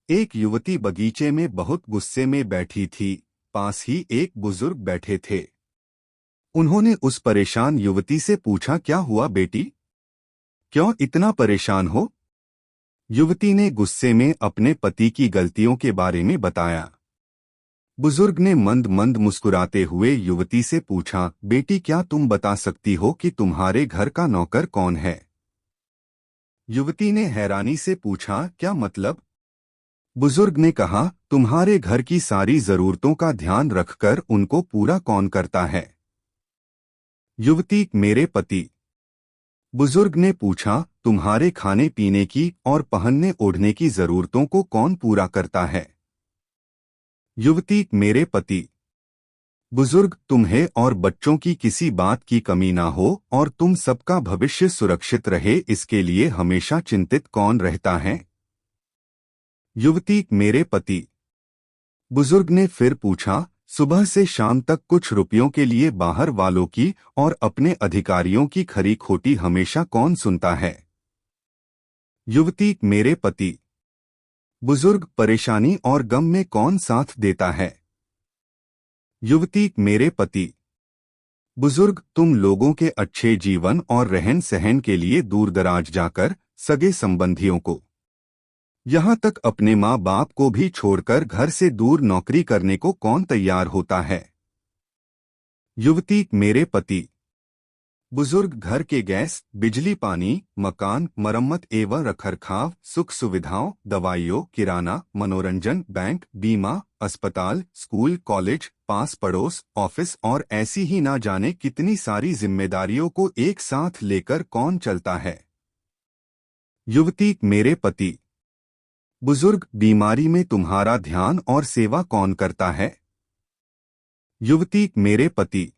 एक युवती बगीचे में बहुत गुस्से में बैठी थी। पास ही एक बुजुर्ग बैठे थे। उन्होंने उस परेशान युवती से पूछा, क्या हुआ बेटी, क्यों इतना परेशान हो? युवती ने गुस्से में अपने पति की गलतियों के बारे में बताया। बुजुर्ग ने मंद मंद मुस्कुराते हुए युवती से पूछा, बेटी क्या तुम बता सकती हो कि तुम्हारे घर का नौकर कौन है? युवती ने हैरानी से पूछा, क्या मतलब? बुजुर्ग ने कहा, तुम्हारे घर की सारी जरूरतों का ध्यान रखकर उनको पूरा कौन करता है? युवती, मेरे पति। बुजुर्ग ने पूछा, तुम्हारे खाने पीने की और पहनने ओढ़ने की जरूरतों को कौन पूरा करता है? युवती, मेरे पति। बुजुर्ग, तुम्हें और बच्चों की किसी बात की कमी ना हो और तुम सबका भविष्य सुरक्षित रहे, इसके लिए हमेशा चिंतित कौन रहता है? युवती, मेरे पति। बुजुर्ग ने फिर पूछा, सुबह से शाम तक कुछ रुपयों के लिए बाहर वालों की और अपने अधिकारियों की खरी खोटी हमेशा कौन सुनता है? युवती, मेरे पति। बुजुर्ग, परेशानी और गम में कौन साथ देता है? युवती, मेरे पति। बुजुर्ग, तुम लोगों के अच्छे जीवन और रहन सहन के लिए दूर दराज जाकर सगे संबंधियों को, यहाँ तक अपने माँ बाप को भी छोड़कर घर से दूर नौकरी करने को कौन तैयार होता है? युवती, मेरे पति। बुजुर्ग, घर के गैस, बिजली, पानी, मकान, मरम्मत एवं रखरखाव, सुख सुविधाओं, दवाइयों, किराना, मनोरंजन, बैंक, बीमा, अस्पताल, स्कूल, कॉलेज, पास पड़ोस, ऑफिस और ऐसी ही ना जाने कितनी सारी जिम्मेदारियों को एक साथ लेकर कौन चलता है? युवती, मेरे पति। बुजुर्ग, बीमारी में तुम्हारा ध्यान और सेवा कौन करता है? युवती, मेरे पति।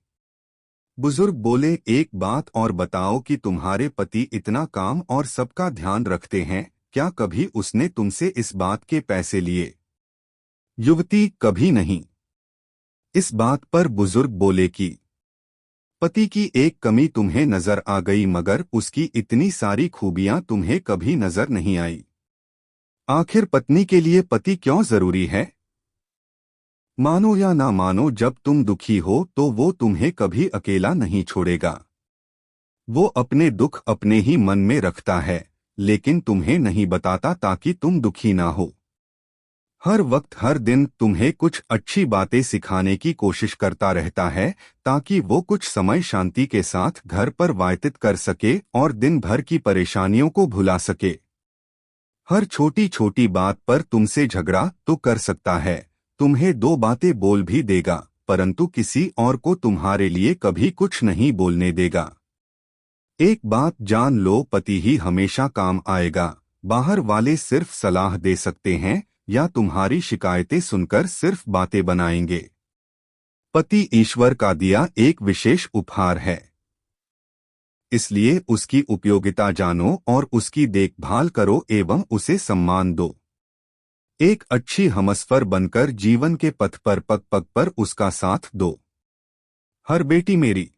बुजुर्ग बोले, एक बात और बताओ कि तुम्हारे पति इतना काम और सबका ध्यान रखते हैं, क्या कभी उसने तुमसे इस बात के पैसे लिए? युवती, कभी नहीं। इस बात पर बुजुर्ग बोले कि पति की एक कमी तुम्हें नजर आ गई मगर उसकी इतनी सारी खूबियां तुम्हें कभी नजर नहीं आई। आखिर पत्नी के लिए पति क्यों जरूरी है? मानो या ना मानो, जब तुम दुखी हो तो वो तुम्हें कभी अकेला नहीं छोड़ेगा। वो अपने दुख अपने ही मन में रखता है, लेकिन तुम्हें नहीं बताता ताकि तुम दुखी ना हो। हर वक्त हर दिन तुम्हें कुछ अच्छी बातें सिखाने की कोशिश करता रहता है ताकि वो कुछ समय शांति के साथ घर पर व्यतीत कर सके और दिन भर की परेशानियों को भुला सके। हर छोटी छोटी बात पर तुमसे झगड़ा तो कर सकता है, तुम्हें दो बातें बोल भी देगा, परंतु किसी और को तुम्हारे लिए कभी कुछ नहीं बोलने देगा। एक बात जान लो, पति ही हमेशा काम आएगा। बाहर वाले सिर्फ सलाह दे सकते हैं या तुम्हारी शिकायतें सुनकर सिर्फ बातें बनाएंगे। पति ईश्वर का दिया एक विशेष उपहार है, इसलिए उसकी उपयोगिता जानो और उसकी देखभाल करो एवं उसे सम्मान दो। एक अच्छी हमसफर बनकर जीवन के पथ पर पग पग पर उसका साथ दो। हर बेटी मेरी।